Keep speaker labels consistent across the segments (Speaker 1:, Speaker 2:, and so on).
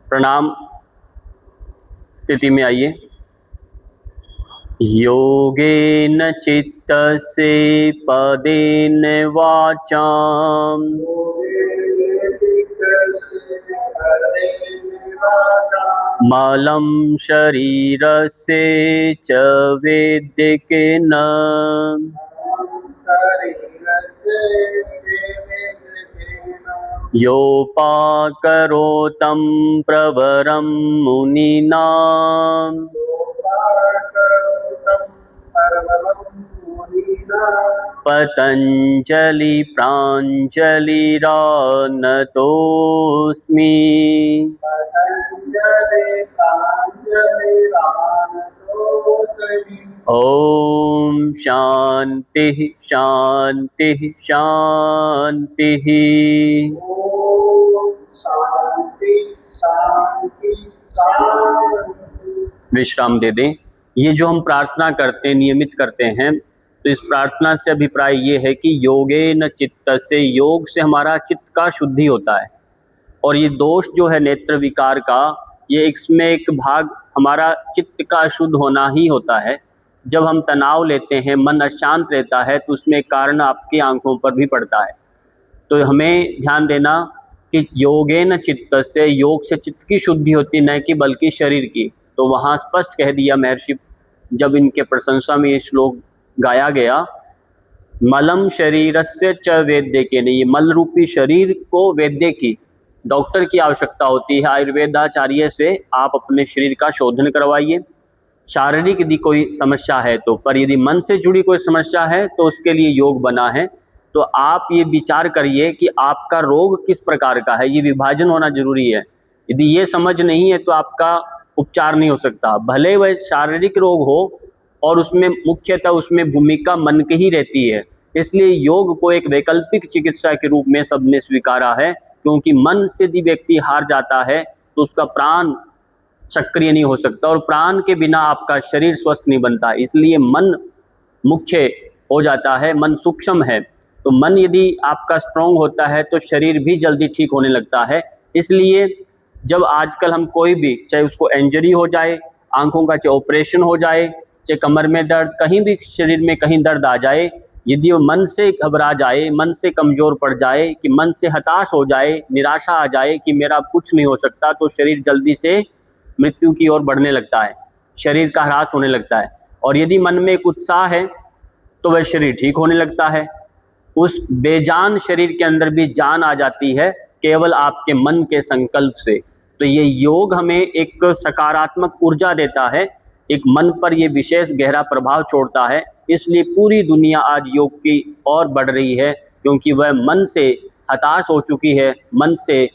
Speaker 1: प्रणाम। स्थिति में आइए। योगेन चित्तस्य पदेन वाचाम मलं शरीरस्य च वेद्यकेन योपाकरोतं प्रवरं मुनीनां पतंजलि प्राञ्जलिरानतोऽस्मि। ओम शांति शांति शांति। विश्राम दे दें। ये जो हम प्रार्थना करते हैं, नियमित करते हैं, तो इस प्रार्थना से अभिप्राय ये है कि योगेन चित्तस्य, योग से हमारा चित्त का शुद्धि होता है। और ये दोष जो है नेत्र विकार का, ये इसमें एक भाग हमारा चित्त का शुद्ध होना ही होता है। जब हम तनाव लेते हैं, मन अशांत रहता है, तो उसमें कारण आपकी आंखों पर भी पड़ता है। तो हमें ध्यान देना कि योगेन चित्तस्य, योग से चित्त की शुद्धि होती न कि बल्कि शरीर की। तो वहाँ स्पष्ट कह दिया महर्षि, जब इनके प्रशंसा में ये श्लोक गाया गया, मलम शरीरस्य च वेद्य के, नहीं, ये मल रूपी शरीर को वेद्य की, डॉक्टर की आवश्यकता होती है। आयुर्वेदाचार्य से आप अपने शरीर का शोधन करवाइए, शारीरिक यदि कोई समस्या है तो। पर यदि मन से जुड़ी कोई समस्या है तो उसके लिए योग बना है। तो आप ये विचार करिए कि आपका रोग किस प्रकार का है, ये विभाजन होना जरूरी है। यदि ये समझ नहीं है तो आपका उपचार नहीं हो सकता। भले वह शारीरिक रोग हो और उसमें मुख्यतः उसमें भूमिका मन की ही रहती है, इसलिए योग को एक वैकल्पिक चिकित्सा के रूप में सबने स्वीकारा है। क्योंकि मन से यदि व्यक्ति हार जाता है तो उसका प्राण सक्रिय नहीं हो सकता, और प्राण के बिना आपका शरीर स्वस्थ नहीं बनता। इसलिए मन मुख्य हो जाता है, मन सूक्ष्म है। तो मन यदि आपका स्ट्रांग होता है तो शरीर भी जल्दी ठीक होने लगता है। इसलिए जब आजकल हम कोई भी, चाहे उसको इंजरी हो जाए, आंखों का चाहे ऑपरेशन हो जाए, चाहे कमर में दर्द, कहीं भी शरीर में कहीं दर्द आ जाए, यदि वो मन से घबरा जाए, मन से कमज़ोर पड़ जाए, कि मन से हताश हो जाए, निराशा आ जाए कि मेरा कुछ नहीं हो सकता, तो शरीर जल्दी से मृत्यु की ओर बढ़ने लगता है, शरीर का ह्रास होने लगता है। और यदि मन में एक उत्साह है तो वह शरीर ठीक होने लगता है। उस बेजान शरीर के अंदर भी जान आ जाती है केवल आपके मन के संकल्प से। तो ये योग हमें एक सकारात्मक ऊर्जा देता है, एक मन पर ये विशेष गहरा प्रभाव छोड़ता है। इसलिए पूरी दुनिया आज योग की ओर बढ़ रही है, क्योंकि वह मन से हताश हो चुकी है, मन से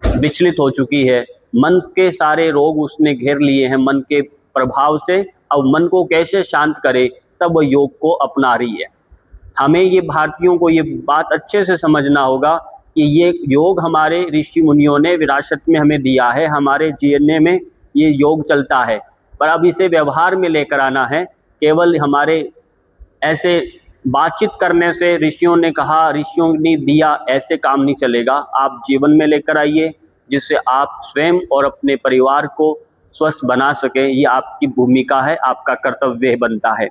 Speaker 1: विचलित हो चुकी है, मन के सारे रोग उसने घेर लिए हैं मन के प्रभाव से। अब मन को कैसे शांत करे, तब वह योग को अपना रही है। हमें ये भारतीयों को ये बात अच्छे से समझना होगा कि ये योग हमारे ऋषि मुनियों ने विरासत में हमें दिया है, हमारे जीने में ये योग चलता है। पर अब इसे व्यवहार में लेकर आना है। केवल हमारे ऐसे बातचीत करने से, ऋषियों ने कहा, ऋषियों ने दिया, ऐसे काम नहीं चलेगा। आप जीवन में लेकर आइए, जिससे आप स्वयं और अपने परिवार को स्वस्थ बना सकें। ये आपकी भूमिका है, आपका कर्तव्य बनता है।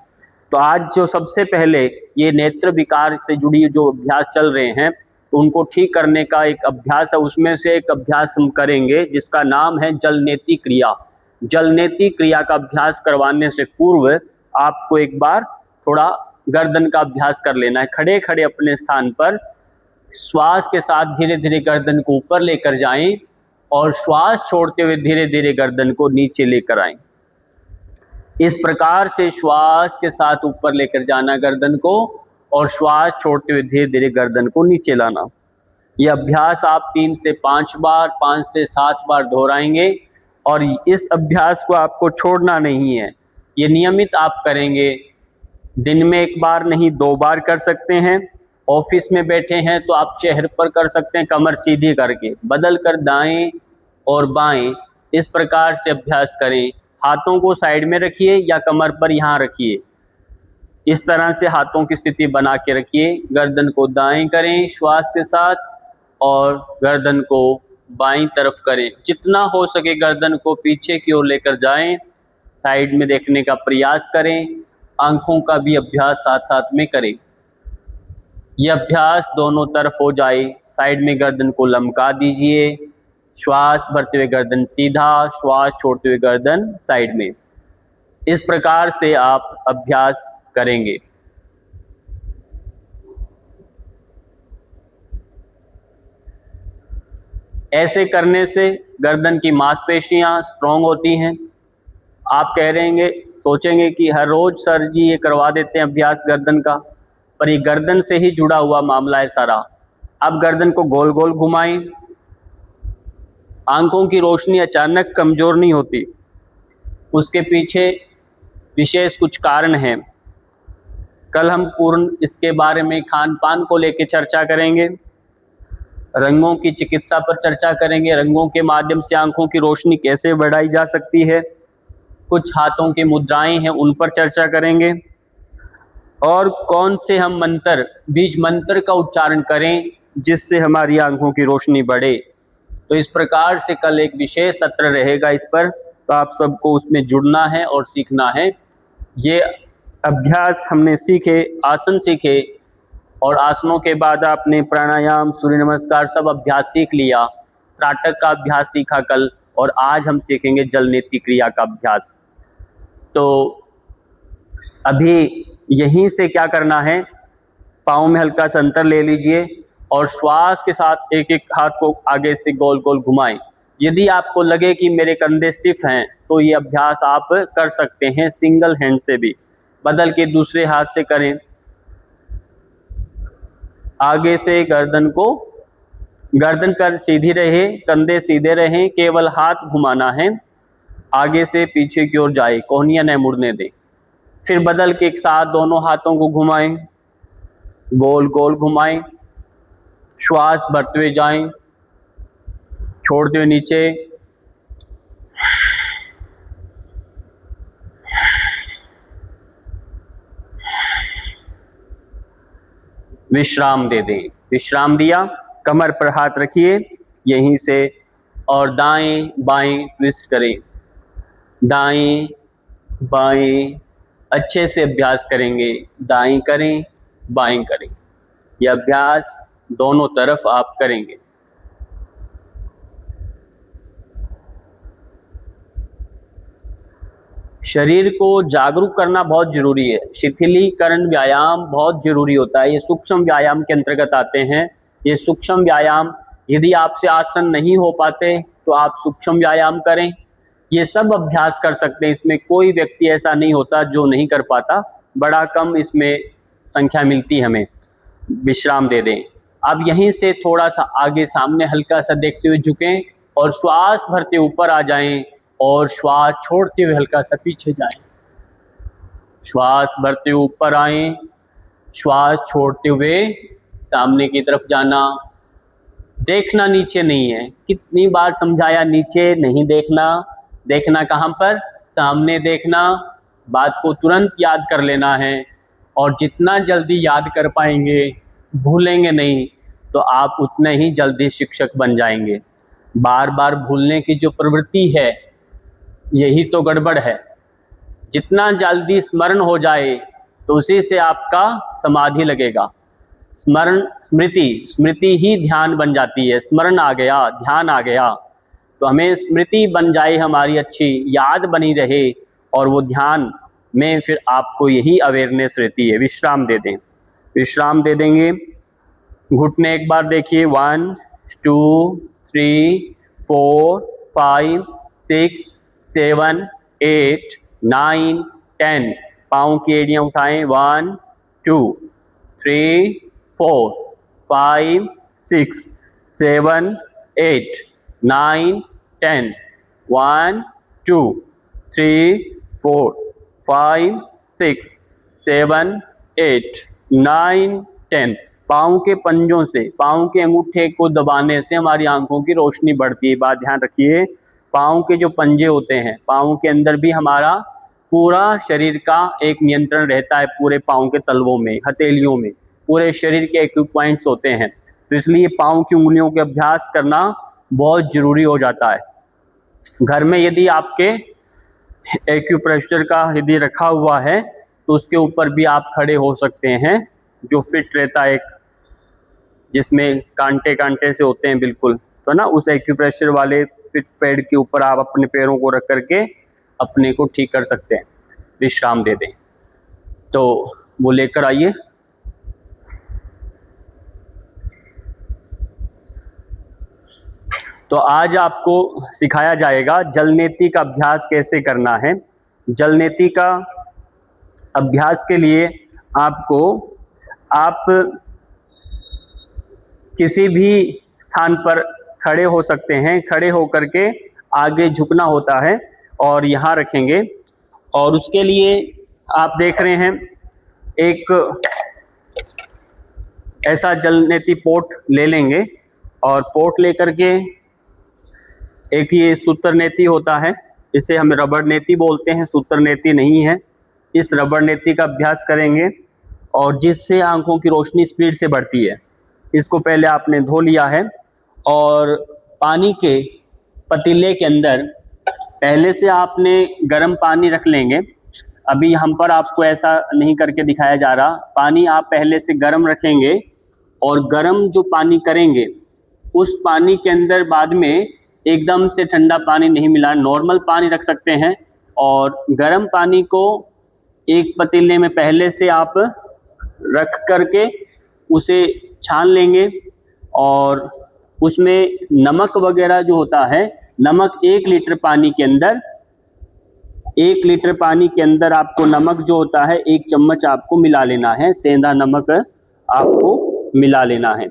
Speaker 1: तो आज जो सबसे पहले ये नेत्र विकार से जुड़ी जो अभ्यास चल रहे हैं, तो उनको ठीक करने का एक अभ्यास है। उसमें से एक अभ्यास हम करेंगे जिसका नाम है जलनेति क्रिया। जलनेति क्रिया का अभ्यास करवाने से पूर्व आपको एक बार थोड़ा गर्दन का अभ्यास कर लेना है। खड़े खड़े अपने स्थान पर श्वास के साथ धीरे धीरे गर्दन को ऊपर लेकर जाएं, और श्वास छोड़ते हुए धीरे धीरे गर्दन को नीचे लेकर आएं। इस प्रकार से श्वास के साथ ऊपर लेकर जाना गर्दन को, और श्वास छोड़ते हुए धीरे धीरे गर्दन को नीचे लाना। यह अभ्यास आप 3 से 5 बार, 5 से 7 बार दोहराएंगे। और इस अभ्यास को आपको छोड़ना नहीं है। ये नियमित आप करेंगे, दिन में 1 बार नहीं 2 बार कर सकते हैं। ऑफिस में बैठे हैं तो आप चेहरे पर कर सकते हैं, कमर सीधी करके, बदल कर दाएं और बाएं, इस प्रकार से अभ्यास करें। हाथों को साइड में रखिए या कमर पर यहाँ रखिए, इस तरह से हाथों की स्थिति बना के रखिए। गर्दन को दाएं करें श्वास के साथ, और गर्दन को बाईं तरफ करें। जितना हो सके गर्दन को पीछे की ओर लेकर जाएं, साइड में देखने का प्रयास करें, आंखों का भी अभ्यास साथ साथ में करें। यह अभ्यास दोनों तरफ हो जाए। साइड में गर्दन को लमका दीजिए, श्वास भरते हुए गर्दन सीधा, श्वास छोड़ते हुए गर्दन साइड में। इस प्रकार से आप अभ्यास करेंगे। ऐसे करने से गर्दन की मांसपेशियां स्ट्रॉन्ग होती हैं। आप कह रहेंगे, सोचेंगे कि हर रोज सर जी ये करवा देते हैं अभ्यास गर्दन का, पर ये गर्दन से ही जुड़ा हुआ मामला है सारा। अब गर्दन को गोल गोल घुमाएं। आंखों की रोशनी अचानक कमजोर नहीं होती, उसके पीछे विशेष कुछ कारण हैं। कल हम पूर्ण इसके बारे में खान पान को लेकर चर्चा करेंगे, रंगों की चिकित्सा पर चर्चा करेंगे, रंगों के माध्यम से आंखों की रोशनी कैसे बढ़ाई जा सकती है, कुछ हाथों की मुद्राएं हैं उन पर चर्चा करेंगे, और कौन से हम मंत्र, बीज मंत्र का उच्चारण करें जिससे हमारी आंखों की रोशनी बढ़े। तो इस प्रकार से कल एक विशेष सत्र रहेगा इस पर, तो आप सबको उसमें जुड़ना है और सीखना है। ये अभ्यास हमने सीखे, आसन सीखे, और आसनों के बाद आपने प्राणायाम, सूर्य नमस्कार सब अभ्यास सीख लिया। त्राटक का अभ्यास सीखा कल, और आज हम सीखेंगे जल नेति क्रिया का अभ्यास। तो अभी यहीं से क्या करना है, पाँव में हल्का सा अंतर ले लीजिए और श्वास के साथ एक एक हाथ को आगे से गोल गोल घुमाएं। यदि आपको लगे कि मेरे कंधे स्टिफ हैं तो ये अभ्यास आप कर सकते हैं सिंगल हैंड से भी, बदल के दूसरे हाथ से करें। आगे से गर्दन पर सीधी रहे, कंधे सीधे रहें, केवल हाथ घुमाना है, आगे से पीछे की ओर जाए, कोहनियां न मुड़ने दें। फिर बदल के एक साथ दोनों हाथों को घुमाएं, गोल गोल घुमाएं, श्वास भरते हुए जाएं, छोड़ते हुए नीचे, विश्राम दे दें। विश्राम दिया, कमर पर हाथ रखिए यहीं से, और दाएं बाएं ट्विस्ट करें, दाएं बाएं अच्छे से अभ्यास करेंगे, दाएं करें बाएं करें। यह अभ्यास दोनों तरफ आप करेंगे। शरीर को जागरूक करना बहुत जरूरी है। शिथिलीकरण व्यायाम बहुत जरूरी होता है, ये सूक्ष्म व्यायाम के अंतर्गत आते हैं। ये सूक्ष्म व्यायाम, यदि आपसे आसन नहीं हो पाते तो आप सूक्ष्म व्यायाम करें। ये सब अभ्यास कर सकते हैं, इसमें कोई व्यक्ति ऐसा नहीं होता जो नहीं कर पाता, बड़ा कम इसमें संख्या मिलती है हमें। विश्राम दे दें। अब यहीं से थोड़ा सा आगे सामने हल्का सा देखते हुए झुकें और श्वास भरते ऊपर आ जाएं, और श्वास छोड़ते हुए हल्का सा पीछे जाएं। श्वास भरते ऊपर आएं, श्वास छोड़ते हुए सामने की तरफ जाना। देखना नीचे नहीं है, कितनी बार समझाया, नीचे नहीं देखना, देखना कहाँ पर, सामने देखना। बात को तुरंत याद कर लेना है, और जितना जल्दी याद कर पाएंगे, भूलेंगे नहीं, तो आप उतने ही जल्दी शिक्षक बन जाएंगे। बार बार भूलने की जो प्रवृत्ति है, यही तो गड़बड़ है। जितना जल्दी स्मरण हो जाए तो उसी से आपका समाधि लगेगा। स्मृति ही ध्यान बन जाती है। स्मरण आ गया, ध्यान आ गया, तो हमें स्मृति बन जाए, हमारी अच्छी याद बनी रहे, और वो ध्यान में फिर आपको यही अवेयरनेस रहती है। विश्राम दे दें, विश्राम दे देंगे। घुटने एक बार देखिए, 1 2 3 4 5 6 7 8 9 10। पाँव की एड़ियाँ उठाएं, 1 2 3 4 5 6 7 8 9 10। 1 2 3 4 5 6 7 8 9 10। पाँव के पंजों से, पाँव के अंगूठे को दबाने से हमारी आंखों की रोशनी बढ़ती है। बात ध्यान रखिए, पाँव के जो पंजे होते हैं, पाँव के अंदर भी हमारा पूरा शरीर का एक नियंत्रण रहता है। पूरे पाँव के तलवों में, हथेलियों में, पूरे शरीर के एक्यूपॉइंट्स होते हैं। तो इसलिए पाँव की उंगलियों के अभ्यास करना बहुत ज़रूरी हो जाता है। घर में यदि आपके एक्यूप्रेशर का यदि रखा हुआ है तो उसके ऊपर भी आप खड़े हो सकते हैं, जो फिट रहता है, एक जिसमें कांटे कांटे से होते हैं बिल्कुल, तो ना उस एक्यूप्रेशर वाले फिट पैड के ऊपर आप अपने पैरों को रख करके अपने को ठीक कर सकते हैं, विश्राम दे दें। तो वो लेकर आइए। तो आज आपको सिखाया जाएगा जलनेति का अभ्यास कैसे करना है। जलनेति का अभ्यास के लिए आप किसी भी स्थान पर खड़े हो सकते हैं। खड़े होकर के आगे झुकना होता है और यहाँ रखेंगे, और उसके लिए आप देख रहे हैं एक ऐसा जलनेति पोट ले लेंगे, और पोट लेकर के एक ये सूत्र नेति होता है, इसे हम रबड़ नेति बोलते हैं, सूत्र नेति नहीं है। इस रबड़ नेति का अभ्यास करेंगे और जिससे आंखों की रोशनी स्पीड से बढ़ती है। इसको पहले आपने धो लिया है और पानी के पतीले के अंदर पहले से आपने गर्म पानी रख लेंगे। अभी हम पर आपको ऐसा नहीं करके दिखाया जा रहा। पानी आप पहले से गर्म रखेंगे और गर्म जो पानी करेंगे उस पानी के अंदर बाद में एकदम से ठंडा पानी नहीं मिला, नॉर्मल पानी रख सकते हैं। और गर्म पानी को एक पतीले में पहले से आप रख करके उसे छान लेंगे, और उसमें नमक वगैरह जो होता है, नमक 1 लीटर पानी के अंदर आपको नमक जो होता है 1 चम्मच आपको मिला लेना है। सेंधा नमक आपको मिला लेना है।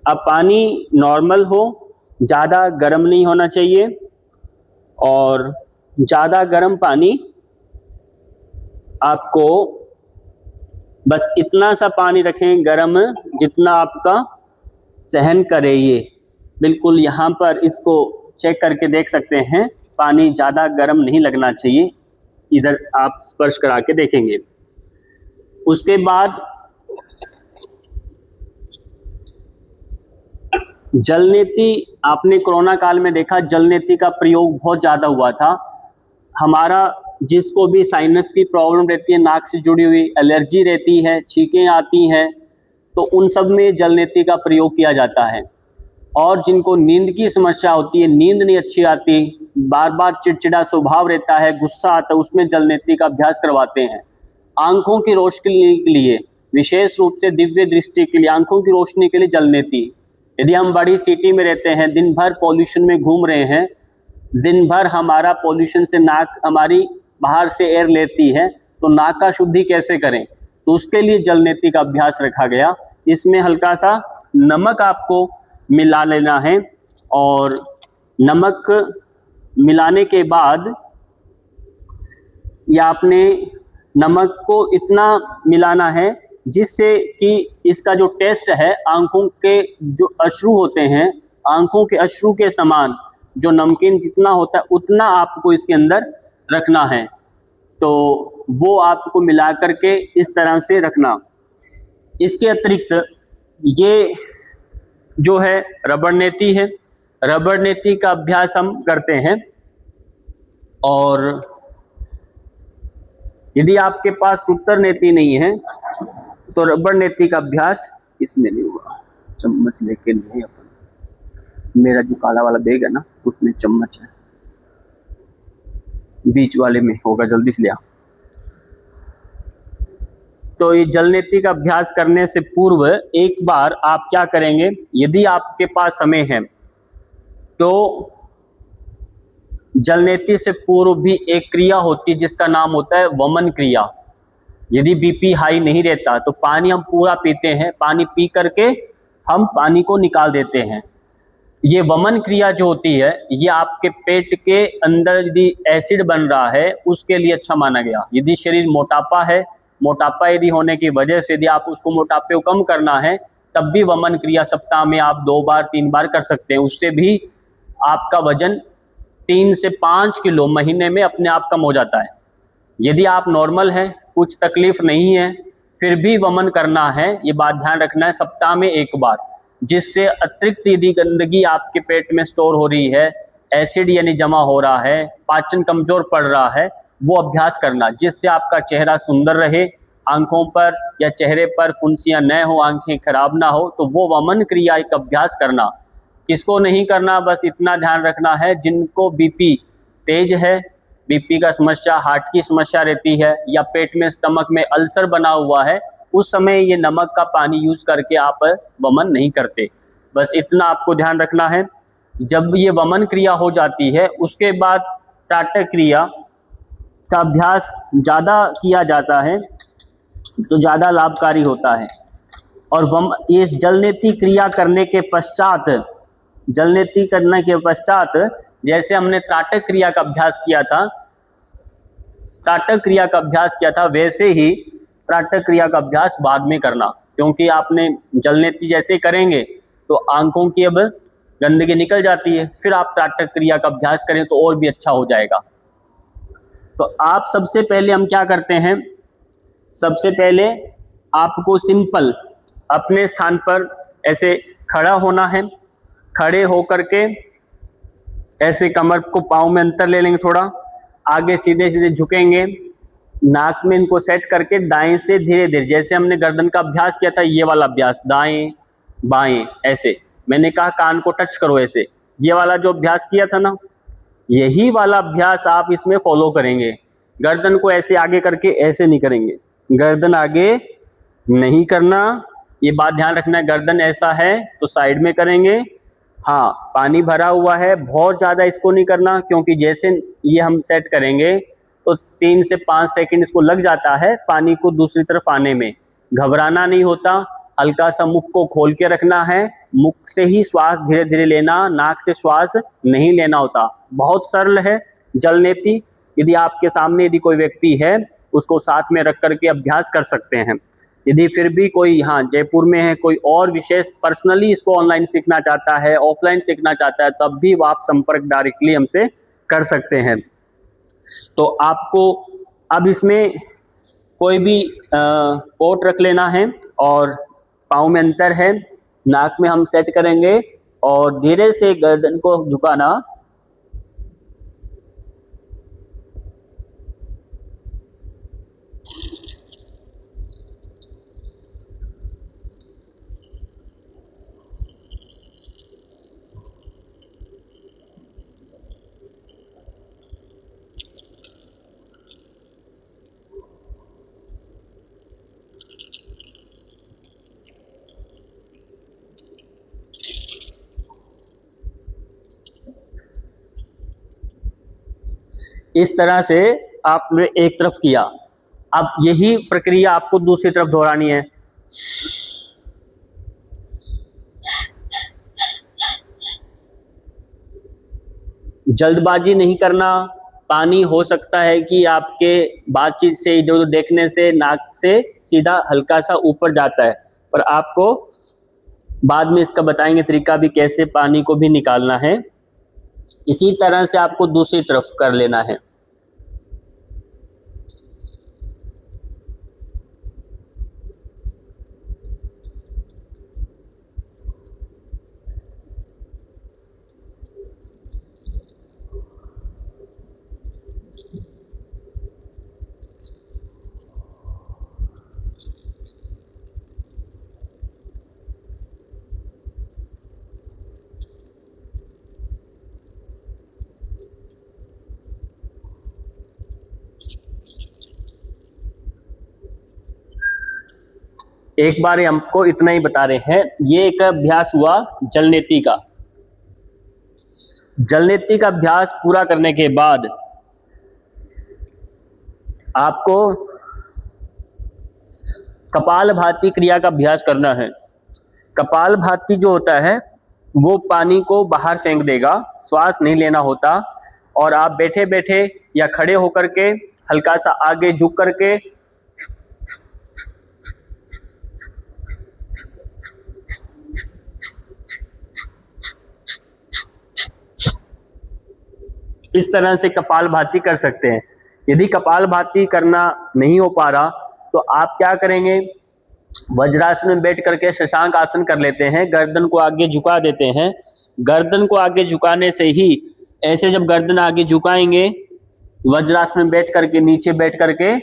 Speaker 1: अब पानी नॉर्मल हो, ज़्यादा गर्म नहीं होना चाहिए, और ज़्यादा गर्म पानी आपको बस इतना सा पानी रखें गर्म, जितना आपका सहन करे। ये बिल्कुल यहाँ पर इसको चेक करके देख सकते हैं, पानी ज़्यादा गर्म नहीं लगना चाहिए। इधर आप स्पर्श करा के देखेंगे। उसके बाद जलनेति, आपने कोरोना काल में देखा जलनेति का प्रयोग बहुत ज़्यादा हुआ था। हमारा जिसको भी साइनस की प्रॉब्लम रहती है, नाक से जुड़ी हुई एलर्जी रहती है, छींकें आती हैं, तो उन सब में जलनेति का प्रयोग किया जाता है। और जिनको नींद की समस्या होती है, नींद नहीं अच्छी आती, बार बार चिड़चिड़ा स्वभाव रहता है, गुस्सा आता है, उसमें जलनेति का अभ्यास करवाते हैं। आंखों की रोशनी के लिए, विशेष रूप से दिव्य दृष्टि के लिए, आंखों की रोशनी के लिए जलनेति। यदि हम बड़ी सिटी में रहते हैं, दिन भर पॉल्यूशन में घूम रहे हैं, दिन भर हमारा पॉल्यूशन से नाक हमारी बाहर से एयर लेती है, तो नाक का शुद्धि कैसे करें? तो उसके लिए जलनेति का अभ्यास रखा गया। इसमें हल्का सा नमक आपको मिला लेना है, और नमक मिलाने के बाद या आपने नमक को इतना मिलाना है जिससे कि इसका जो टेस्ट है, आंखों के जो अश्रु होते हैं, आंखों के अश्रु के समान जो नमकीन जितना होता है उतना आपको इसके अंदर रखना है। तो वो आपको मिला करके इस तरह से रखना। इसके अतिरिक्त ये जो है रबड़ नेति है, रबड़ नेति का अभ्यास हम करते हैं। और यदि आपके पास सूत्र नेति नहीं है तो रबड़ नेति का अभ्यास इसमें नहीं होगा। चम्मच लेके नहीं, अपन मेरा जो काला वाला बैग है ना उसमें चम्मच है, बीच वाले में होगा, जल्दी से लिया। तो ये जलनेति का अभ्यास करने से पूर्व एक बार आप क्या करेंगे, यदि आपके पास समय है तो जलनेति से पूर्व भी एक क्रिया होती है जिसका नाम होता है वमन क्रिया। यदि बीपी हाई नहीं रहता तो पानी हम पूरा पीते हैं, पानी पी करके हम पानी को निकाल देते हैं। ये वमन क्रिया जो होती है, ये आपके पेट के अंदर यदि एसिड बन रहा है उसके लिए अच्छा माना गया। यदि शरीर मोटापा है, मोटापा यदि होने की वजह से यदि आप उसको मोटापे को कम करना है, तब भी वमन क्रिया सप्ताह में आप 2 बार 3 बार कर सकते हैं। उससे भी आपका वजन 3 से 5 किलो महीने में अपने आप कम हो जाता है। यदि आप नॉर्मल है, कुछ तकलीफ नहीं है, फिर भी वमन करना है, ये बात ध्यान रखना है, सप्ताह में 1 बार। जिससे अतिरिक्त यदि गंदगी आपके पेट में स्टोर हो रही है, एसिड यानी जमा हो रहा है, पाचन कमजोर पड़ रहा है, वो अभ्यास करना, जिससे आपका चेहरा सुंदर रहे, आंखों पर या चेहरे पर फुंसियां न हो, आंखें खराब ना हो, तो वो वमन क्रिया एक अभ्यास करना। किसको नहीं करना, बस इतना ध्यान रखना है जिनको बीपी तेज है, बीपी का समस्या, हार्ट की समस्या रहती है, या पेट में स्टमक में अल्सर बना हुआ है, उस समय ये नमक का पानी यूज करके आप वमन नहीं करते। बस इतना आपको ध्यान रखना है। जब ये वमन क्रिया हो जाती है उसके बाद ताटक क्रिया का अभ्यास ज़्यादा किया जाता है तो ज़्यादा लाभकारी होता है। और ये जलनेति क्रिया करने के पश्चात, जलनेति करने के पश्चात जैसे हमने ताटक क्रिया का अभ्यास किया था, ताटक क्रिया का अभ्यास किया था, वैसे ही ताटक क्रिया का अभ्यास बाद में करना, क्योंकि आपने जलनेति जैसे करेंगे तो आंखों की अब गंदगी निकल जाती है, फिर आप ताटक क्रिया का अभ्यास करें तो और भी अच्छा हो जाएगा। तो आप सबसे पहले हम क्या करते हैं, सबसे पहले आपको सिंपल अपने स्थान पर ऐसे खड़ा होना है। खड़े होकर के ऐसे कमर को पाँव में अंतर ले लेंगे, थोड़ा आगे सीधे सीधे झुकेंगे, नाक में इनको सेट करके दाएं से धीरे धीरे, जैसे हमने गर्दन का अभ्यास किया था ये वाला अभ्यास, दाएं बाएं ऐसे, मैंने कहा कान को टच करो ऐसे, ये वाला जो अभ्यास किया था ना, यही वाला अभ्यास आप इसमें फॉलो करेंगे। गर्दन को ऐसे आगे करके ऐसे नहीं करेंगे, गर्दन आगे नहीं करना, ये बात ध्यान रखना है। गर्दन ऐसा है तो साइड में करेंगे। हाँ, पानी भरा हुआ है, बहुत ज़्यादा इसको नहीं करना, क्योंकि जैसे ये हम सेट करेंगे तो 3 से 5 सेकंड इसको लग जाता है पानी को दूसरी तरफ आने में। घबराना नहीं होता, हल्का सा मुख को खोल के रखना है, मुख से ही श्वास धीरे धीरे लेना, नाक से श्वास नहीं लेना होता। बहुत सरल है जलनेति। यदि आपके सामने यदि कोई व्यक्ति है उसको साथ में रख करके अभ्यास कर सकते हैं। यदि फिर भी कोई यहाँ जयपुर में है, कोई और विशेष पर्सनली इसको ऑनलाइन सीखना चाहता है, ऑफलाइन सीखना चाहता है, तब भी आप संपर्क डायरेक्टली हमसे कर सकते हैं। तो आपको अब इसमें कोई भी पोट रख लेना है और पाँव में अंतर है, नाक में हम सेट करेंगे और धीरे से गर्दन को झुकाना। इस तरह से आपने एक तरफ किया, अब यही प्रक्रिया आपको दूसरी तरफ दोहरानी है। जल्दबाजी नहीं करना। पानी हो सकता है कि आपके बातचीत से, इधर उधर देखने से नाक से सीधा हल्का सा ऊपर जाता है, पर आपको बाद में इसका बताएंगे तरीका भी, कैसे पानी को भी निकालना है। इसी तरह से आपको दूसरी तरफ कर लेना है। एक बार हमको इतना ही बता रहे हैं, ये एक अभ्यास हुआ जलनेति का। जलनेति का अभ्यास पूरा करने के बाद आपको कपालभाति क्रिया का अभ्यास करना है। कपालभाति जो होता है वो पानी को बाहर फेंक देगा, श्वास नहीं लेना होता, और आप बैठे बैठे या खड़े होकर के हल्का सा आगे झुक करके इस तरह से कपालभाति कर सकते हैं। यदि कपालभाति करना नहीं हो पा रहा तो आप क्या करेंगे, वज्रासन में बैठ करके शशांक आसन कर लेते हैं, गर्दन को आगे झुका देते हैं। गर्दन को आगे झुकाने से ही, ऐसे जब गर्दन आगे झुकाएंगे वज्रासन में बैठ करके, नीचे बैठ करके,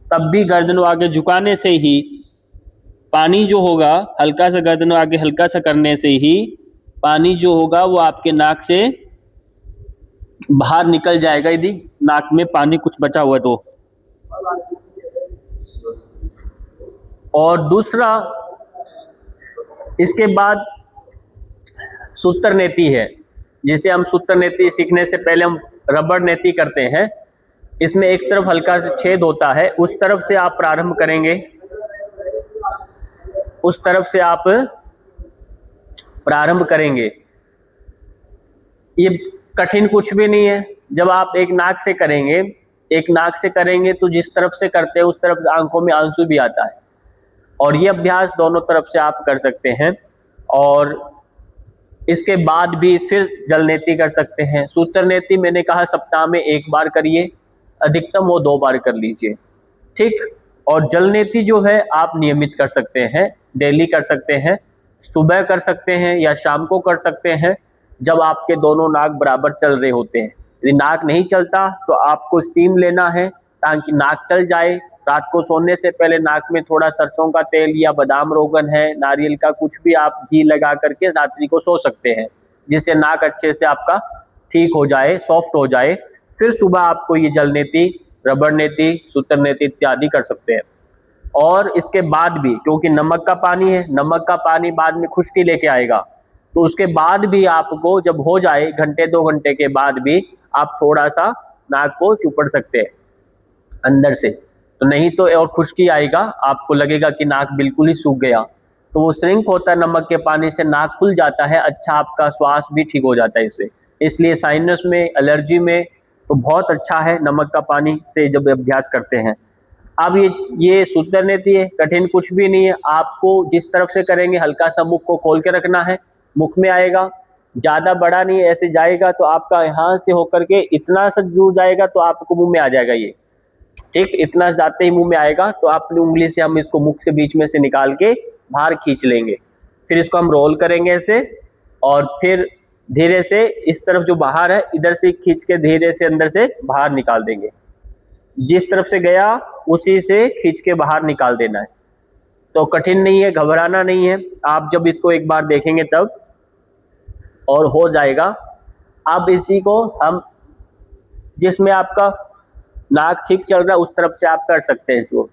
Speaker 1: तब भी गर्दन को आगे झुकाने से ही पानी जो होगा, हल्का सा गर्दन को आगे हल्का सा करने से ही पानी जो होगा वो आपके नाक से बाहर निकल जाएगा, यदि नाक में पानी कुछ बचा हुआ है तो। और दूसरा, इसके बाद सूत्र नेति है, जिसे हम सूत्र नेति सीखने से पहले हम रबड़ नेति करते हैं। इसमें एक तरफ हल्का सा छेद होता है, उस तरफ से आप प्रारंभ करेंगे, उस तरफ से आप प्रारंभ करेंगे। ये कठिन कुछ भी नहीं है। जब आप एक नाक से करेंगे, एक नाक से करेंगे तो जिस तरफ से करते हैं उस तरफ आंखों में आंसू भी आता है। और ये अभ्यास दोनों तरफ से आप कर सकते हैं। और इसके बाद भी फिर जल नेति कर सकते हैं। सूत्र नेति मैंने कहा सप्ताह में 1 बार करिए, अधिकतम वो 2 बार कर लीजिए, ठीक। और जल नेति जो है आप नियमित कर सकते हैं, डेली कर सकते हैं, सुबह कर सकते हैं या शाम को कर सकते हैं, जब आपके दोनों नाक बराबर चल रहे होते हैं। यदि नाक नहीं चलता तो आपको स्टीम लेना है ताकि नाक चल जाए। रात को सोने से पहले नाक में थोड़ा सरसों का तेल या बादाम रोगन है, नारियल का कुछ भी आप घी लगा करके रात्रि को सो सकते हैं, जिससे नाक अच्छे से आपका ठीक हो जाए, सॉफ्ट हो जाए। फिर सुबह आपको ये जल नेति, रबड़ नेति, सूत्र नेति इत्यादि कर सकते हैं। और इसके बाद भी, क्योंकि नमक का पानी है, नमक का पानी बाद में खुश्की लेके आएगा, तो उसके बाद भी आपको जब हो जाए, घंटे 2 घंटे के बाद भी आप थोड़ा सा नाक को चुपड़ सकते हैं अंदर से, तो नहीं तो और खुश्की आएगा, आपको लगेगा कि नाक बिल्कुल ही सूख गया। तो वो श्रिंक होता है नमक के पानी से, नाक खुल जाता है, अच्छा आपका श्वास भी ठीक हो जाता है इससे। इसलिए साइनस में, एलर्जी में तो बहुत अच्छा है नमक का पानी से जब अभ्यास करते हैं। अब ये सूत्र नेति है, कठिन कुछ भी नहीं है। आपको जिस तरफ से करेंगे हल्का सा मुख को खोल के रखना है, मुख में आएगा, ज़्यादा बड़ा नहीं, ऐसे जाएगा तो आपका यहाँ से होकर के इतना सा दूर जाएगा तो आपको मुंह में आ जाएगा ये, ठीक। इतना जाते ही मुंह में आएगा तो अपनी उंगली से हम इसको मुख से बीच में से निकाल के बाहर खींच लेंगे। फिर इसको हम रोल करेंगे ऐसे, और फिर धीरे से इस तरफ जो बाहर है इधर से खींच के धीरे से अंदर से बाहर निकाल देंगे। जिस तरफ से गया उसी से खींच के बाहर निकाल देना है। तो कठिन नहीं है, घबराना नहीं है। आप जब इसको एक बार देखेंगे तब और हो जाएगा। अब इसी को हम, जिसमें आपका नाक ठीक चल रहा है उस तरफ से आप कर सकते हैं इसको।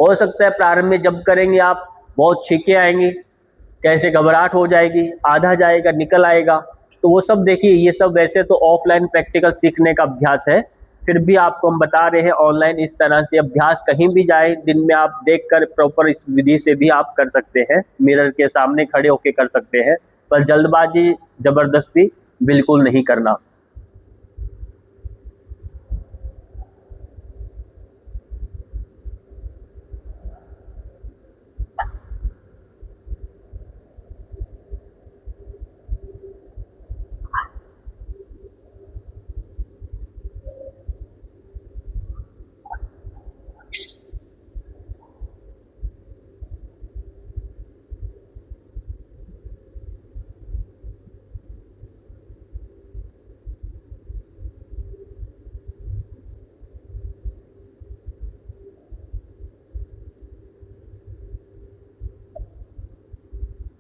Speaker 1: हो सकता है प्रारंभ में जब करेंगे आप बहुत छींके आएंगी, कैसे घबराहट हो जाएगी, आधा जाएगा निकल आएगा, तो वो सब देखिए, ये सब वैसे तो ऑफलाइन प्रैक्टिकल सीखने का अभ्यास है, फिर भी आपको हम बता रहे हैं ऑनलाइन इस तरह से अभ्यास कहीं भी जाए, दिन में आप देखकर प्रॉपर इस विधि से भी आप कर सकते हैं, मिरर के सामने खड़े होके कर सकते हैं। पर जल्दबाजी, जबरदस्ती बिल्कुल नहीं करना।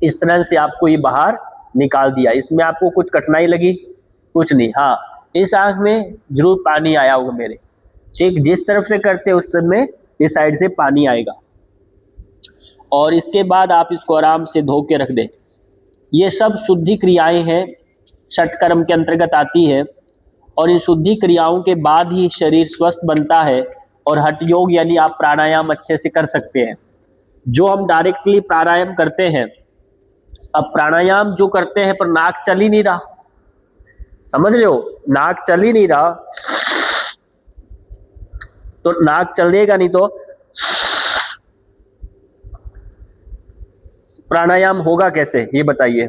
Speaker 1: इस तरह से आपको ये बाहर निकाल दिया। इसमें आपको कुछ कठिनाई लगी? कुछ नहीं। हाँ, इस आंख में जरूर पानी आया होगा मेरे, ठीक। जिस तरफ से करते उस समय इस साइड से पानी आएगा। और इसके बाद आप इसको आराम से धो के रख दें। ये सब शुद्धि क्रियाएं हैं, षटकर्म के अंतर्गत आती है। और इन शुद्धि क्रियाओं के बाद ही शरीर स्वस्थ बनता है। और हठ योग यानी आप प्राणायाम अच्छे से कर सकते हैं। जो हम डायरेक्टली प्राणायाम करते हैं, अब प्राणायाम जो करते हैं पर नाक चल ही नहीं रहा, समझ रहे हो, नाक चल ही नहीं रहा, तो नाक चलेगा नहीं तो प्राणायाम होगा कैसे, ये बताइए।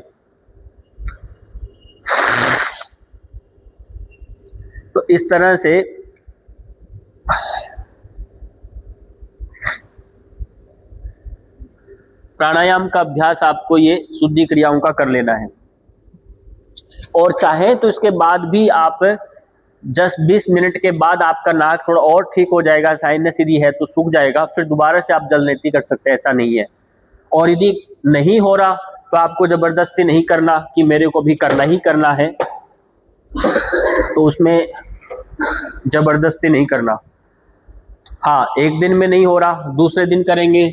Speaker 1: तो इस तरह से प्राणायाम का अभ्यास आपको ये शुद्धि क्रियाओं का कर लेना है। और चाहे तो इसके बाद भी आप 10-20 मिनट के बाद आपका नाक थोड़ा और ठीक हो जाएगा, साइनस यदि है तो सूख जाएगा, फिर दोबारा से आप जल नेति कर सकते हैं, ऐसा नहीं है। और यदि नहीं हो रहा तो आपको जबरदस्ती नहीं करना कि मेरे को भी करना ही करना है, तो उसमें जबरदस्ती नहीं करना। हाँ, एक दिन में नहीं हो रहा, दूसरे दिन करेंगे,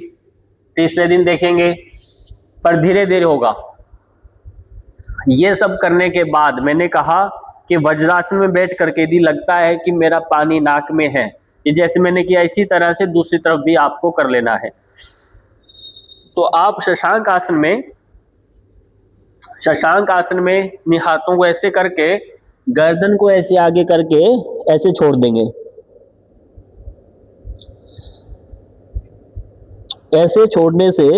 Speaker 1: तीसरे दिन देखेंगे, पर धीरे धीरे होगा। ये सब करने के बाद मैंने कहा कि वज्रासन में बैठ करके यदि लगता है कि मेरा पानी नाक में है, ये जैसे मैंने किया इसी तरह से दूसरी तरफ भी आपको कर लेना है। तो आप शशांक आसन में अपने हाथों को ऐसे करके, गर्दन को ऐसे आगे करके ऐसे छोड़ देंगे। ऐसे छोड़ने से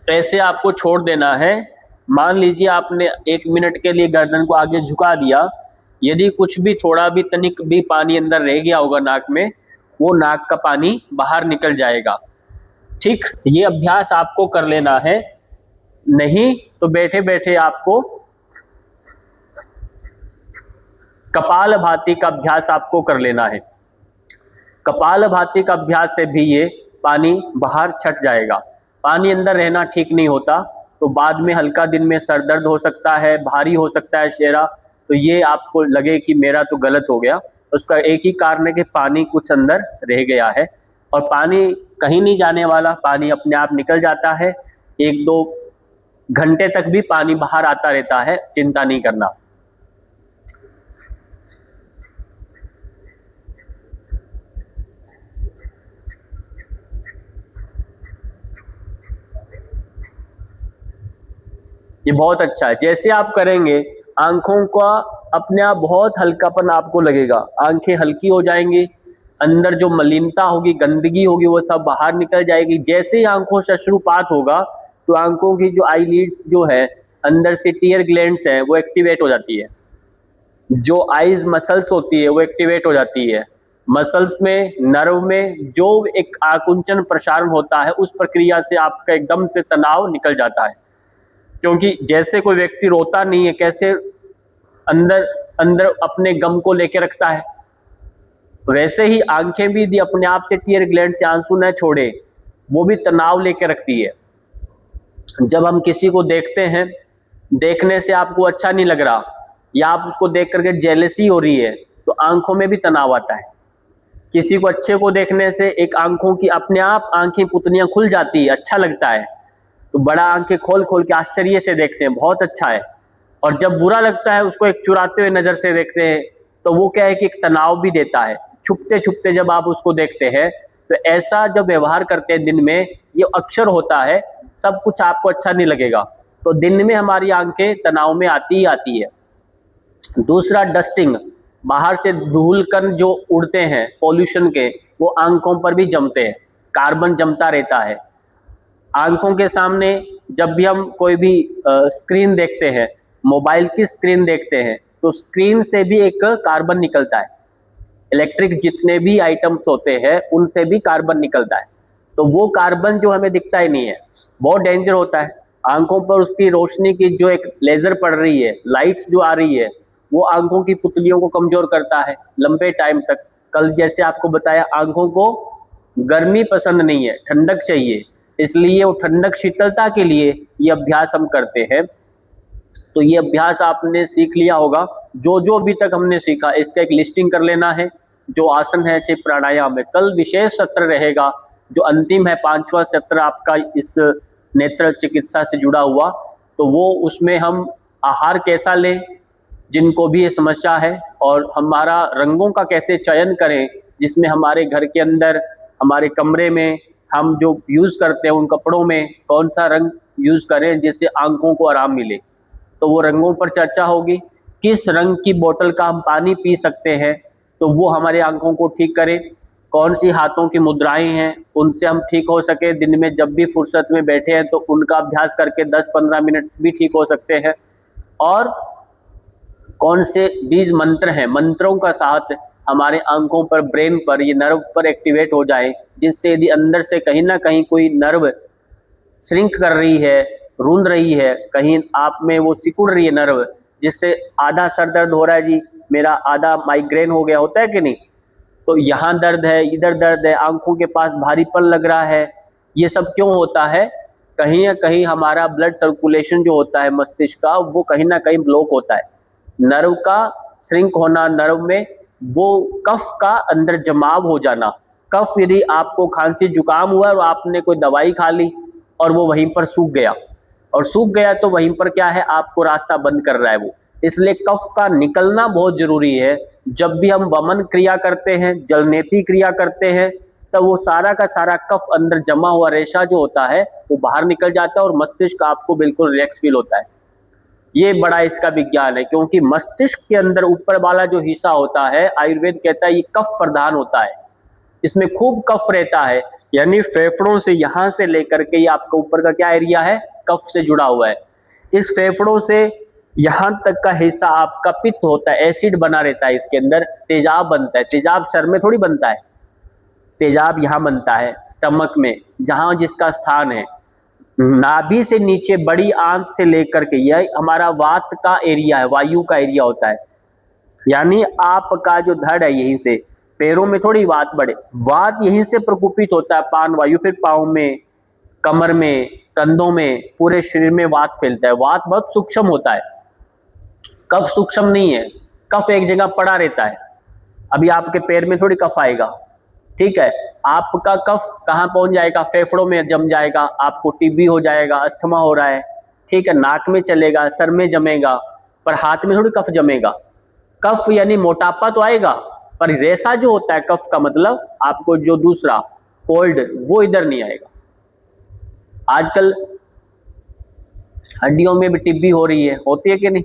Speaker 1: ऐसे आपको छोड़ देना है। मान लीजिए आपने 1 मिनट के लिए गर्दन को आगे झुका दिया, यदि कुछ भी थोड़ा भी तनिक भी पानी अंदर रह गया होगा नाक में, वो नाक का पानी बाहर निकल जाएगा। ठीक, ये अभ्यास आपको कर लेना है। नहीं तो बैठे बैठे आपको कपालभाति का अभ्यास आपको कर लेना है। कपालभाति का अभ्यास से भी ये पानी बाहर छट जाएगा। पानी अंदर रहना ठीक नहीं होता, तो बाद में हल्का दिन में सर दर्द हो सकता है, भारी हो सकता है चेहरा, तो ये आपको लगे कि मेरा तो गलत हो गया, उसका एक ही कारण है कि पानी कुछ अंदर रह गया है। और पानी कहीं नहीं जाने वाला, पानी अपने आप निकल जाता है। 1-2 घंटे तक भी पानी बाहर आता रहता है, चिंता नहीं करना। ये बहुत अच्छा है। जैसे आप करेंगे, आंखों का अपने आप बहुत हल्कापन आपको लगेगा, आंखें हल्की हो जाएंगी, अंदर जो मलिनता होगी, गंदगी होगी, वो सब बाहर निकल जाएगी। जैसे ही आंखों से अश्रुपात होगा तो आंखों की जो आईलिड्स जो है, अंदर से टीयर ग्लैंड्स है, वो एक्टिवेट हो जाती है। जो आईज मसल्स होती है वो एक्टिवेट हो जाती है। मसल्स में, नर्व में जो एक आकुंचन प्रसारण होता है, उस प्रक्रिया से आपका एकदम से तनाव निकल जाता है। क्योंकि जैसे कोई व्यक्ति रोता नहीं है, कैसे अंदर अंदर अपने गम को लेके रखता है, वैसे ही आंखें भी यदि अपने आप से टीयर ग्लैंड से आंसू न छोड़े, वो भी तनाव लेके रखती है। जब हम किसी को देखते हैं, देखने से आपको अच्छा नहीं लग रहा, या आप उसको देख करके जेलसी हो रही है, तो आंखों में भी तनाव आता है। किसी को अच्छे को देखने से एक आंखों की अपने आप आंखें पुतलियां खुल जाती है, अच्छा लगता है, तो बड़ा आंखें खोल खोल के आश्चर्य से देखते हैं, बहुत अच्छा है। और जब बुरा लगता है, उसको एक चुराते हुए नजर से देखते हैं, तो वो क्या है कि एक तनाव भी देता है। छुपते छुपते जब आप उसको देखते हैं, तो ऐसा जब व्यवहार करते हैं दिन में, ये अक्सर होता है, सब कुछ आपको अच्छा नहीं लगेगा, तो दिन में हमारी आंखें तनाव में आती ही आती है। दूसरा, डस्टिंग, बाहर से धूल कण जो उड़ते हैं पॉल्यूशन के, वो आंखों पर भी जमते हैं, कार्बन जमता रहता है। आंखों के सामने जब भी हम कोई भी स्क्रीन देखते हैं, मोबाइल की स्क्रीन देखते हैं, तो स्क्रीन से भी एक कार्बन निकलता है। इलेक्ट्रिक जितने भी आइटम्स होते हैं, उनसे भी कार्बन निकलता है। तो वो कार्बन जो हमें दिखता ही नहीं है, बहुत डेंजर होता है। आंखों पर उसकी रोशनी की जो एक लेजर पड़ रही है, लाइट्स जो आ रही है, वो आंखों की पुतलियों को कमजोर करता है लंबे टाइम तक। कल जैसे आपको बताया, आंखों को गर्मी पसंद नहीं है, ठंडक चाहिए, इसलिए वो ठंडक शीतलता के लिए ये अभ्यास हम करते हैं। तो ये अभ्यास आपने सीख लिया होगा, जो जो अभी तक हमने सीखा, इसका एक लिस्टिंग कर लेना है। जो आसन है, चाहे प्राणायाम है। कल विशेष सत्र रहेगा, जो अंतिम है, 5वां सत्र आपका इस नेत्र चिकित्सा से जुड़ा हुआ, तो वो उसमें हम आहार कैसा लें, जिनको भी ये समस्या है, और हमारा रंगों का कैसे चयन करें, जिसमें हमारे घर के अंदर, हमारे कमरे में हम जो यूज़ करते हैं, उन कपड़ों में कौन सा रंग यूज़ करें जिससे आंखों को आराम मिले, तो वो रंगों पर चर्चा होगी। किस रंग की बोतल का हम पानी पी सकते हैं, तो वो हमारे आंखों को ठीक करे। कौन सी हाथों की मुद्राएं हैं उनसे हम ठीक हो सके, दिन में जब भी फुर्सत में बैठे हैं तो उनका अभ्यास करके 10-15 मिनट भी ठीक हो सकते हैं। और कौन से बीज मंत्र हैं, मंत्रों का साथ हमारे आंखों पर, ब्रेन पर, ये नर्व पर एक्टिवेट हो जाए, जिससे यदि अंदर से कहीं ना कहीं कोई नर्व श्रिंक कर रही है, रूंध रही है, कहीं आप में वो सिकुड़ रही है नर्व, जिससे आधा सर दर्द हो रहा है जी, मेरा आधा माइग्रेन हो गया, होता है कि नहीं, तो यहाँ दर्द है, इधर दर्द है, आंखों के पास भारीपन लग रहा है, ये सब क्यों होता है? कहीं ना कहीं हमारा ब्लड सर्कुलेशन जो होता है मस्तिष्क का, वो कहीं ना कहीं ब्लॉक होता है। नर्व का श्रिंक होना, नर्व में वो कफ का अंदर जमाव हो जाना। कफ, यदि आपको खांसी जुकाम हुआ और आपने कोई दवाई खा ली और वो वहीं पर सूख गया, और सूख गया तो वहीं पर क्या है, आपको रास्ता बंद कर रहा है वो। इसलिए कफ का निकलना बहुत जरूरी है। जब भी हम वमन क्रिया करते हैं, जलनेती क्रिया करते हैं, तब वो सारा का सारा कफ अंदर जमा हुआ रेशा जो होता है वो बाहर निकल जाता है और मस्तिष्क आपको बिल्कुल रिलैक्स फील होता है। ये बड़ा इसका विज्ञान है, क्योंकि मस्तिष्क के अंदर ऊपर वाला जो हिस्सा होता है, आयुर्वेद कहता है ये कफ प्रधान होता है, इसमें खूब कफ रहता है। यानी फेफड़ों से यहाँ से लेकर के ये आपका ऊपर का क्या एरिया है, कफ से जुड़ा हुआ है। इस फेफड़ों से यहाँ तक का हिस्सा आपका पित्त होता है, एसिड बना रहता है, इसके अंदर तेजाब बनता है। तेजाब सर में थोड़ी बनता है, तेजाब यहाँ बनता है स्टमक में, जहाँ जिसका स्थान है। नाभि से नीचे बड़ी आंत से लेकर के यह हमारा वात का एरिया है, वायु का एरिया होता है। यानी आपका जो धड़ है, यहीं से, पैरों में थोड़ी वात बढ़े, वात यहीं से प्रकोपित होता है, पान वायु, फिर पाँव में, कमर में, कंधों में, पूरे शरीर में वात फैलता है। वात बहुत सूक्ष्म होता है, कफ सूक्ष्म नहीं है। कफ एक जगह पड़ा रहता है, अभी आपके पैर में थोड़ी कफ आएगा, ठीक है, आपका कफ कहाँ पहुंच जाएगा, फेफड़ों में जम जाएगा, आपको टीबी हो जाएगा, अस्थमा हो रहा है, ठीक है, नाक में चलेगा, सर में जमेगा, पर हाथ में थोड़ी कफ जमेगा। कफ यानी मोटापा तो आएगा, पर रेशा जो होता है कफ का, मतलब आपको जो दूसरा कोल्ड, वो इधर नहीं आएगा। आजकल हड्डियों में भी टिब्बी हो रही है, होती है कि नहीं,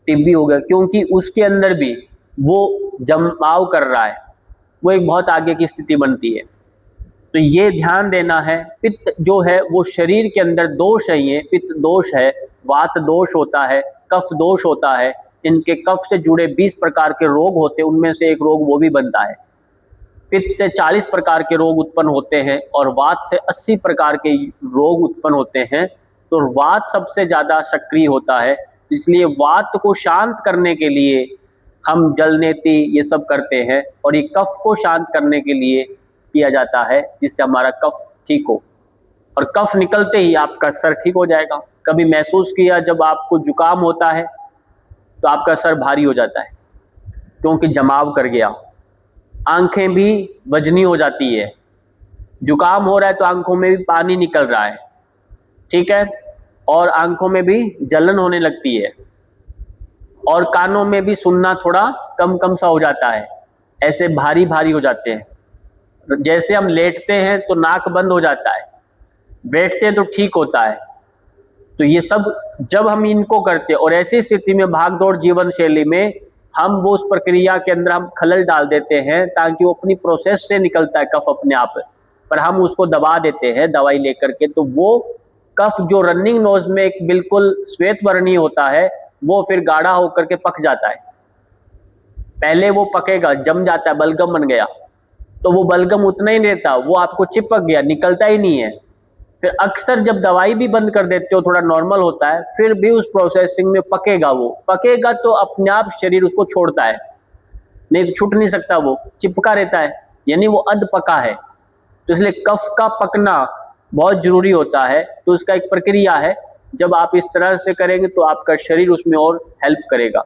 Speaker 1: टिब्बी हो गया, क्योंकि उसके अंदर भी वो जमाव कर रहा है, वो एक बहुत आगे की स्थिति बनती है। तो ये ध्यान देना है। पित्त जो है वो शरीर के अंदर दोष है, ये पित्त दोष है, वात दोष होता है, कफ दोष होता है। इनके कफ से जुड़े 20 प्रकार के रोग होते हैं, उनमें से एक रोग वो भी बनता है। पित्त से 40 प्रकार के रोग उत्पन्न होते हैं और वात से 80 प्रकार के रोग उत्पन्न होते हैं। तो वात सबसे ज्यादा सक्रिय होता है, इसलिए वात को शांत करने के लिए हम जलनेती ये सब करते हैं, और ये कफ को शांत करने के लिए किया जाता है, जिससे हमारा कफ ठीक हो। और कफ निकलते ही आपका सर ठीक हो जाएगा। कभी महसूस किया जब आपको जुकाम होता है तो आपका सर भारी हो जाता है, क्योंकि जमाव कर गया। आंखें भी वजनी हो जाती है, जुकाम हो रहा है तो आंखों में भी पानी निकल रहा है, ठीक है, और आंखों में भी जलन होने लगती है, और कानों में भी सुनना थोड़ा कम कम सा हो जाता है, ऐसे भारी भारी हो जाते हैं। जैसे हम लेटते हैं तो नाक बंद हो जाता है, बैठते हैं तो ठीक होता है। तो ये सब जब हम इनको करते हैं, और ऐसी स्थिति में भागदौड़ जीवन शैली में हम वो उस प्रक्रिया के अंदर हम खलल डाल देते हैं, ताकि वो अपनी प्रोसेस से निकलता है कफ अपने आप, पर हम उसको दबा देते हैं दवाई लेकर के। तो वो कफ जो रनिंग नोज में एक बिल्कुल श्वेत वर्णीय होता है, वो फिर गाढ़ा होकर के पक जाता है। पहले वो पकेगा, जम जाता है, बलगम बन गया, तो वो बलगम उतना ही रहता, वो आपको चिपक गया, निकलता ही नहीं है। फिर अक्सर जब दवाई भी बंद कर देते हो, थोड़ा नॉर्मल होता है, फिर भी उस प्रोसेसिंग में पकेगा, वो पकेगा तो अपने आप शरीर उसको छोड़ता है, नहीं तो छूट नहीं सकता, वो चिपका रहता है, यानी वो अध पका है। तो इसलिए कफ का पकना बहुत जरूरी होता है। तो उसका एक प्रक्रिया है, जब आप इस तरह से करेंगे तो आपका शरीर उसमें और हेल्प करेगा।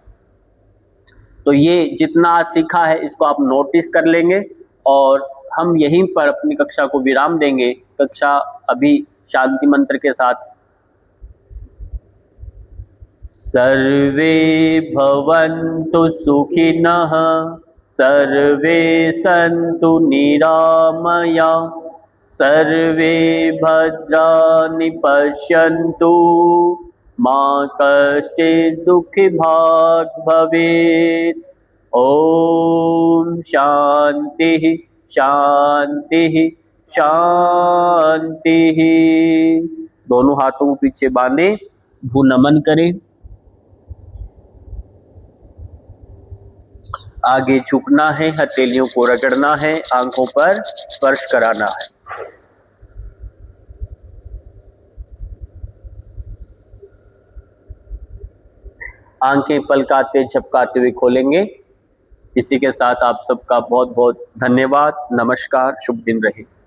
Speaker 1: तो ये जितना आज सीखा है इसको आप नोटिस कर लेंगे, और हम यहीं पर अपनी कक्षा को विराम देंगे। कक्षा अभी शांति मंत्र के साथ। सर्वे भवन्तु सुखिनः, सर्वे सन्तु निरामयाः, सर्वे भद्राणि पश्यन्तु, मा कश्चित् दुःखभाग् भवेत्। ओम शांति शांति शांति। दोनों हाथों को पीछे बांधे, भू नमन करें, आगे झुकना है, हथेलियों को रगड़ना है, आंखों पर स्पर्श कराना है। आंखें पलकाते झपकाते हुए खोलेंगे। इसी के साथ आप सबका बहुत बहुत धन्यवाद। नमस्कार, शुभ दिन रहे।